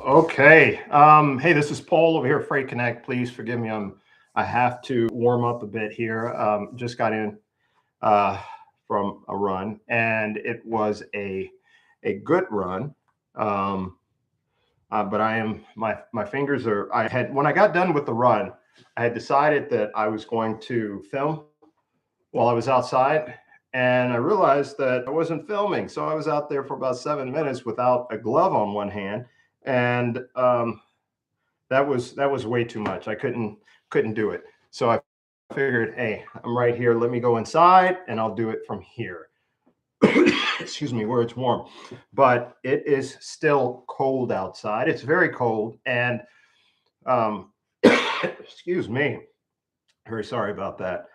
Okay. Hey, this is Paul over here at Freight Connect. Please forgive me. I have to warm up a bit here. Just got in uh, from a run, and it was a good run. Um, but my fingers are. I had when I got done with the run, I had decided that I was going to film while I was outside, and I realized that I wasn't filming. So I was out there for about 7 minutes without a glove on one hand, and that was way too much. I couldn't do it. So I figured, hey, I'm right here. Let me go inside and I'll do it from here. Excuse me, where it's warm. But it is still cold outside. It's very cold. And um, excuse me, very sorry about that.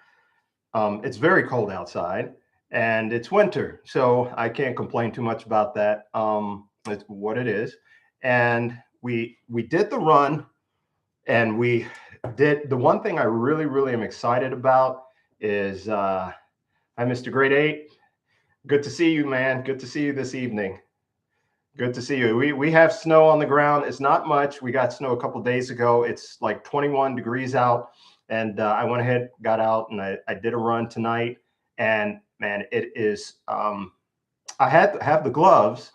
It's very cold outside and it's winter. So I can't complain too much about that. It's what it is. And we did the run, and we did the one thing I really am excited about is hi, Mr. Grade 8. Good to see you, man. Good to see you this evening. Good to see you. We have snow on the ground. It's not much. We got snow a couple days ago. It's like 21 degrees out, and I went ahead, got out, and I did a run tonight. And man, it is. I had to have the gloves,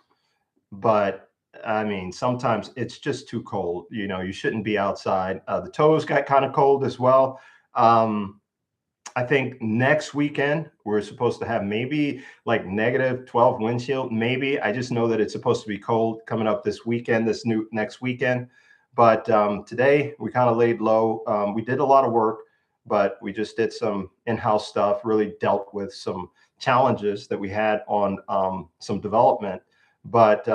but I mean, sometimes it's just too cold. You shouldn't be outside. The toes got kind of cold as well. Um, I think next weekend we're supposed to have maybe like -12 windshield. Maybe I just know that it's supposed to be cold coming up this weekend, this new next weekend. But today we kind of laid low. We did a lot of work, but we just did some in-house stuff. Really dealt with some challenges that we had on some development. But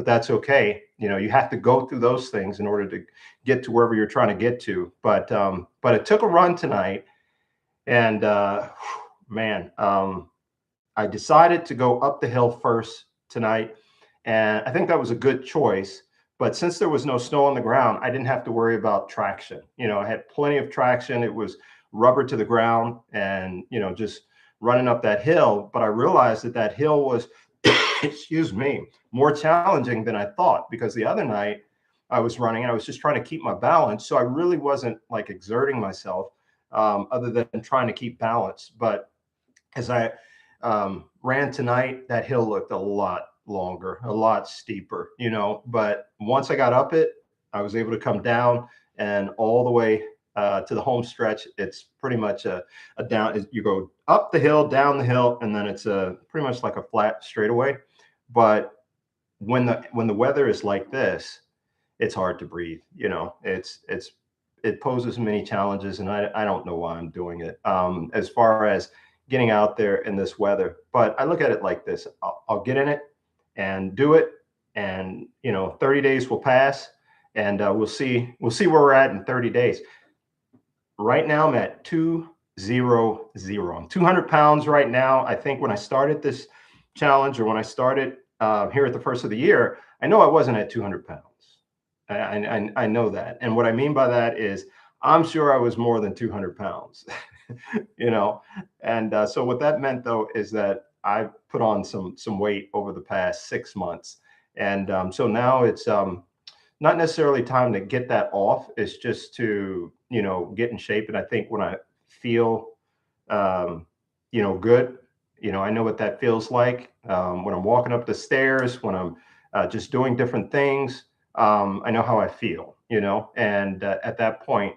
that's okay. You have to go through those things in order to get to wherever you're trying to get to. But it took a run tonight, and man, I decided to go up the hill first tonight, and I think that was a good choice. But since there was no snow on the ground, I didn't have to worry about traction. I had plenty of traction. It was rubber to the ground, and just running up that hill. But I realized that that hill was, excuse me, more challenging than I thought, because the other night I was running and I was just trying to keep my balance. So I really wasn't like exerting myself, other than trying to keep balance. But as I ran tonight, that hill looked a lot longer, a lot steeper. But once I got up it, I was able to come down, and all the way to the home stretch. It's pretty much a down. You go up the hill, down the hill, and then it's a pretty much like a flat straightaway. But when the weather is like this, it's hard to breathe. It poses many challenges, and I don't know why I'm doing it. As far as getting out there in this weather, but I look at it like this: I'll get in it and do it, and 30 days will pass, and we'll see where we're at in 30 days. Right now, I'm at 200. I'm 200 pounds right now. I think when I started this challenge, or when I started here at the first of the year, I know I wasn't at 200 pounds. I know that. And what I mean by that is I'm sure I was more than 200 pounds, you know. And so what that meant, though, is that I put on some weight over the past 6 months. And so now it's not necessarily time to get that off. It's just to, get in shape. And I think when I feel, um, good, I know what that feels like, when I'm walking up the stairs, when I'm just doing different things. I know how I feel, and at that point,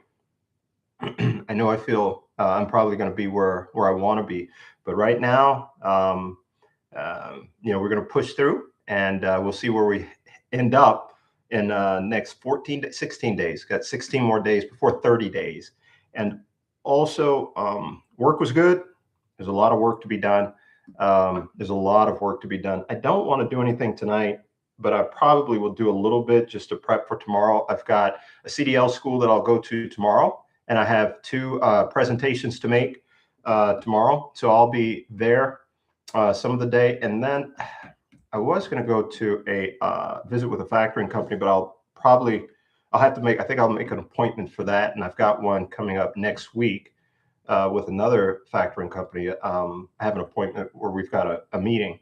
I know I feel I'm probably going to be where I want to be. But right now, we're going to push through, and we'll see where we end up in next 14 to 16 days. Got 16 more days before 30 days. And also, work was good. There's a lot of work to be done. There's a lot of work to be done. I don't want to do anything tonight, but I probably will do a little bit just to prep for tomorrow. I've got a CDL school that I'll go to tomorrow, and I have two presentations to make tomorrow. So I'll be there some of the day. And then I was going to go to a visit with a factoring company, but I'll have to I think I'll make an appointment for that. And I've got one coming up next week with another factoring company. I have an appointment where we've got a meeting.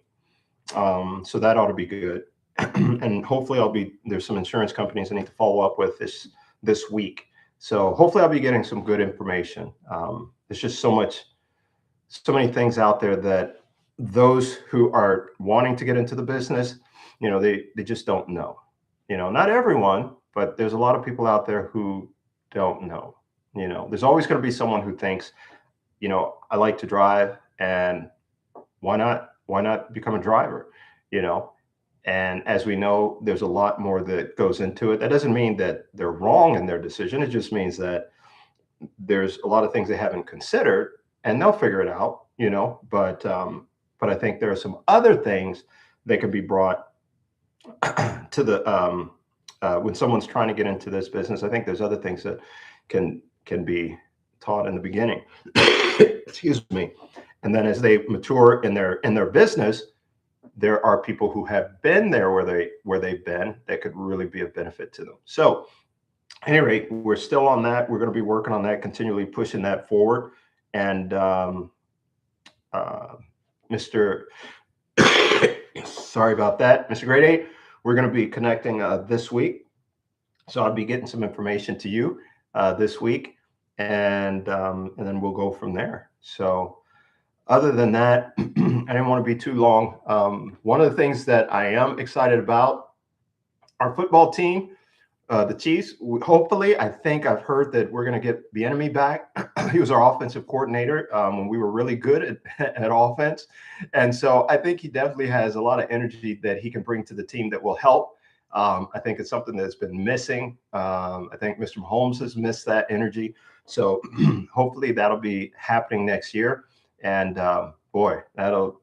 So that ought to be good. and hopefully there's some insurance companies I need to follow up with this week. So hopefully I'll be getting some good information. There's just so many things out there that those who are wanting to get into the business, they just don't know. Not everyone, but there's a lot of people out there who don't know. There's always going to be someone who thinks, I like to drive, and why not become a driver? You know, and as we know, there's a lot more that goes into it. That doesn't mean that they're wrong in their decision. It just means that there's a lot of things they haven't considered, and they'll figure it out. But I think there are some other things that could be brought to the when someone's trying to get into this business. I think there's other things that can be taught in the beginning. Excuse me. And then as they mature in their business, there are people who have been there where they've been that could really be of benefit to them. So at any rate, we're still on that. We're going to be working on that, continually pushing that forward. And Mr. Sorry about that, Mr. Grade 8. We're going to be connecting this week, so I'll be getting some information to you this week, and then we'll go from there. So, other than that, I didn't want to be too long. One of the things that I am excited about, our football team, the Chiefs. Hopefully, I think I've heard that we're going to get the enemy back. He was our offensive coordinator when we were really good at offense. And so I think he definitely has a lot of energy that he can bring to the team that will help. I think it's something that's been missing. I think Mr. Mahomes has missed that energy. So hopefully that'll be happening next year. And boy, I know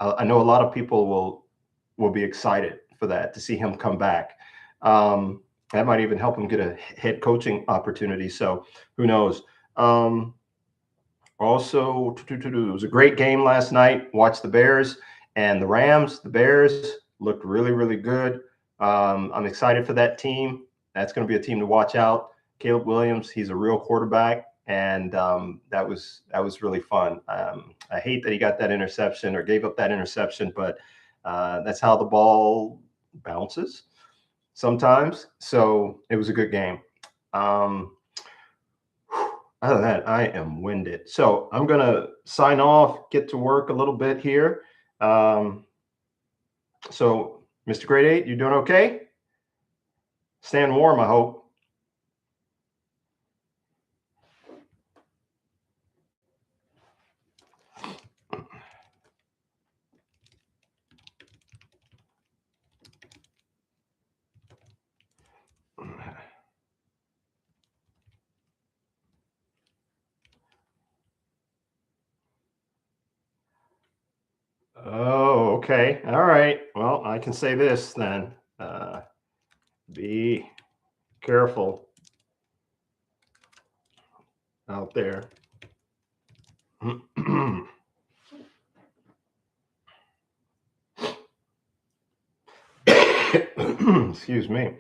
a lot of people will be excited for that, to see him come back. That might even help him get a head coaching opportunity. So who knows? Also, it was a great game last night. Watched the Bears and the Rams. The Bears looked really, really good. I'm excited for that team. That's going to be a team to watch out. Caleb Williams, he's a real quarterback, and that was really fun. I hate that he got that interception or gave up that interception, but that's how the ball bounces sometimes. So it was a good game. Other than that, I am winded. So I'm going to sign off, get to work a little bit here. So, Mr. Grade 8, you doing okay? Staying warm, I hope. Oh, okay. All right. Well, I can say this then. Be careful out there. Excuse me.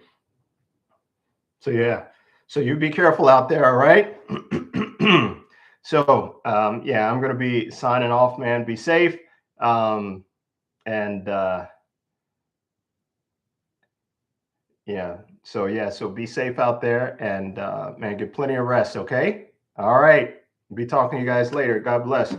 So yeah. So you be careful out there, all right? So yeah, I'm gonna be signing off, man. Be safe. And yeah, so be safe out there, and man, get plenty of rest, okay? All right. Be talking to you guys later. God bless.